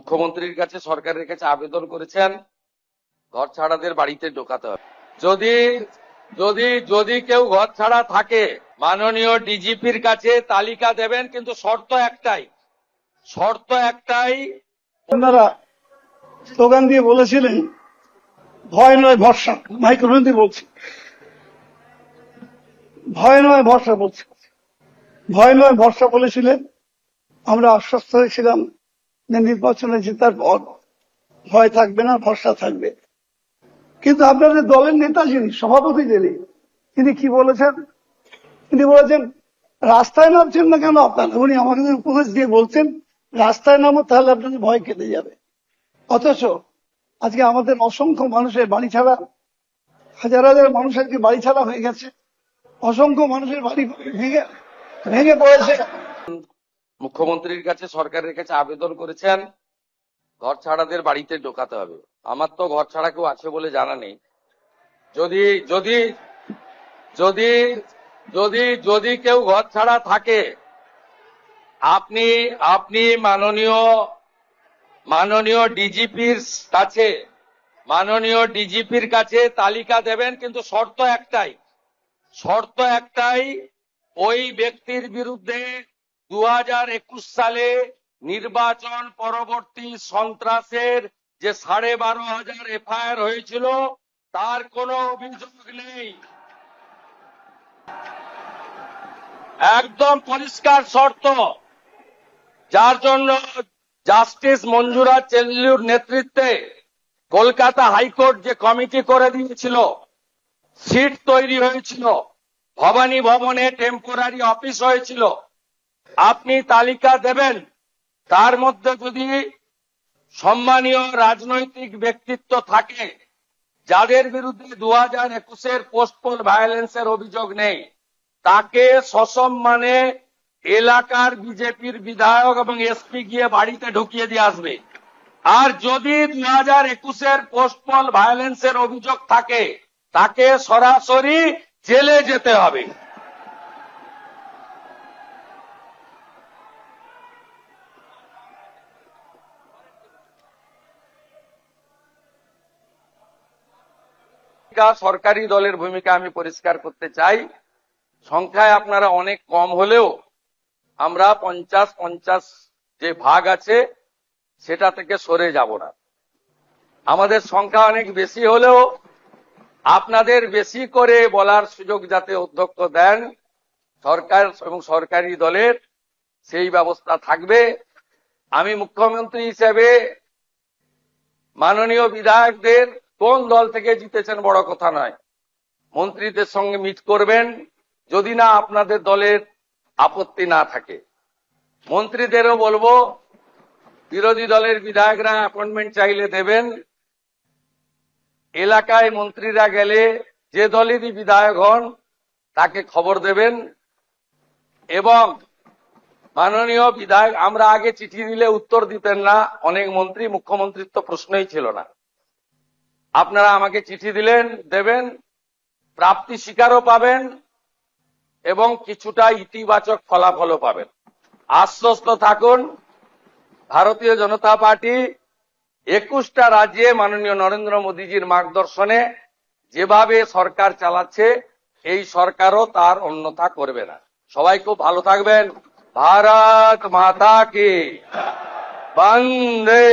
মুখ্যমন্ত্রীর কাছে সরকারের কাছে আবেদন করেছেন ঘর ছাড়াদের বাড়িতে ঢোকাতে হবে। যদি যদি যদি কেউ ঘর ছাড়া থাকে মাননীয় ডিজিপির কাছে তালিকা দেবেন, কিন্তু শর্ত একটাই আপনারা স্লোগান দিয়ে বলেছিলেন ভয় নয় ভরসা। মাইক্রোফোন দিয়ে বলছি, ভয় নয় ভরসা বলছি, ভয় নয় ভরসা বলেছিলেন। আমরা আশ্বস্ত হয়েছিলাম যে নির্বাচনে জেতার পর ভয় থাকবে না, ভরসা থাকবে। কিন্তু আপনাদের দলের নেতা যিনি সভাপতি তিনি কি বলেছেন? তিনি বলেছেন রাস্তায় নামছেন না কেন আপনারা? উনি আমাদের উপদেশ দিয়ে বলছেন রাস্তায় নামো, তাহলে আপনাদের ভয় কেটে যাবে। অথচ আজকে আমাদের অসংখ্য মানুষের বাড়ি ছাড়া, হাজার হাজার মানুষের বাড়ি ছাড়া হয়ে গেছে, অসংখ্য মানুষের বাড়ি ভেঙে পড়েছে। মুখ্যমন্ত্রীর কাছে সরকারের কাছে আবেদন করেছেন ঘর ছাড়াদের বাড়িতে ঢোকাতে হবে। আমার তো ঘর ছাড়া কেউ আছে বলে জানা নেই। যদি যদি যদি যদি যদি কেউ ঘর ছাড়া থাকে, আপনি আপনি মাননীয় ডিজিপির কাছে তালিকা দেবেন, কিন্তু শর্ত একটাই ওই ব্যক্তির বিরুদ্ধে 2021 সালে নির্বাচন পরবর্তী সন্ত্রাসের যে 12,500 এফআইআর হয়েছিল তার কোনো অভিযোগ নেই। একদম পরিষ্কার শর্ত, যার জন্য জাস্টিস মঞ্জুরা চেল্লুর নেতৃত্বে কলকাতা হাইকোর্ট যে কমিটি করে দিয়েছিল, সিট তৈরি হয়েছিল, ভবানী ভবনে টেম্পোরারি অফিস হয়েছিল। আপনি তালিকা দেবেন, তার মধ্যে যদি সম্মানীয় রাজনৈতিক ব্যক্তিত্ব থাকে যাদের বিরুদ্ধে 2021 পোস্টপোল ভায়োলেন্সের অভিযোগ নেই, তাকে সসম্মানে এলাকার বিজেপির বিধায়ক এবং এসপি গিয়ে বাড়িতে ঢুকিয়ে দিয়ে আসবে। আর যদি 2021 পোস্টপোল ভায়োলেন্সের অভিযোগ থাকে, তাকে সরাসরি জেলে যেতে হবে। সরকারি দলের ভূমিকা আমি পরিষ্কার করতে চাই। সংখ্যায় আপনারা অনেক কম হলেও আমরা 50-50 যে ভাগ আছে সেটা থেকে সরে যাব না। আমাদের সংখ্যা অনেক বেশি হলেও আপনাদের বেশি করে বলার সুযোগ যাতে অধ্যক্ষ দেন, সরকার এবং সরকারি দলের সেই ব্যবস্থা থাকবে। আমি মুখ্যমন্ত্রী হিসেবে মাননীয় বিধায়কদের কোন দল থেকে জিতেছেন বড় কথা নয়, মন্ত্রীদের সঙ্গে মিট করবেন। যদি না আপনাদের দলের আপত্তি না থাকে, মন্ত্রীদেরও বলবো বিরোধী দলের বিধায়করা অ্যাপয়েন্টমেন্ট চাইলে দেবেন। এলাকায় মন্ত্রীরা গেলে যে দলেরই বিধায়ক হন তাকে খবর দেবেন। এবং মাননীয় বিধায়ক, আমরা আগে চিঠি দিলে উত্তর দিতেন না অনেক মন্ত্রী, মুখ্যমন্ত্রীর তো প্রশ্নই ছিল না। আপনারা আমাকে চিঠি দেবেন, প্রাপ্তি স্বীকারও পাবেন এবং কিছুটা ইতিবাচক ফলাফলও পাবেন। আশ্বস্ত থাকুন, ভারতীয় জনতা পার্টি 21টা রাজ্যে মাননীয় নরেন্দ্র মোদীজির মার্গদর্শনে যেভাবে সরকার চালাচ্ছে, এই সরকারও তার অন্যথা করবে না। সবাই খুব ভালো থাকবেন। ভারত মাতা কি বন্দে।